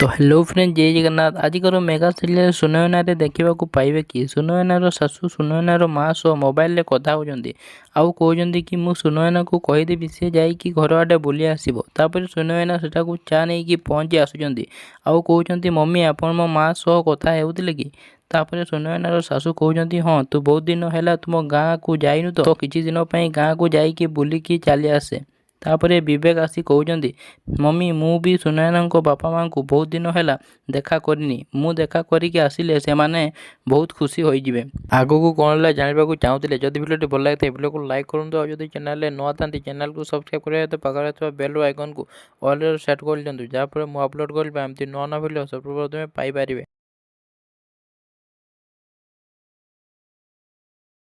तो hello friend, जय Jagannath. आजिकर mega serial सुनयनारे देखा पाइबे कि सुनयनार शाशु सुनयनार माँ सह मोबाइल रे कथा होजंती। आउ कहते कि मु सुनयना को कहीदेवी सी जाइए घर आडे बुली आसब। तापर सुनयना सेटा चा नहीं कि पहुँची आसुचंती। आउ कहते मम्मी आपण मो माँ सह कथा हेउतिले कि। तापर सुनयनार शाशु कहते हाँ, तू बहुत दिन है तुम गाँ को जाइनु तो किछि दिन पई गाँ को जाइए बुलिकी चली आसे। तापर विवेक आसी कहते मम्मी मु भी सुनयना बापा माँ को बहुत दिन है देखा करनी, मु देखा करिके आसिले से माने बहुत खुशी हो जिवे। आगो को कौन है जानवा चाहूले जब भिडियो भल लगे भिडियो को लाइक करूँ और जब चैनल नुआ था चैनल को सब्सक्राइब करें तो पाखे बेल आइकन को ऑल सेट कर दिखाँ जहाँफल मुझे अपलोड करें नुआ नुआ भिडियो सब प्रथमे पाइपर।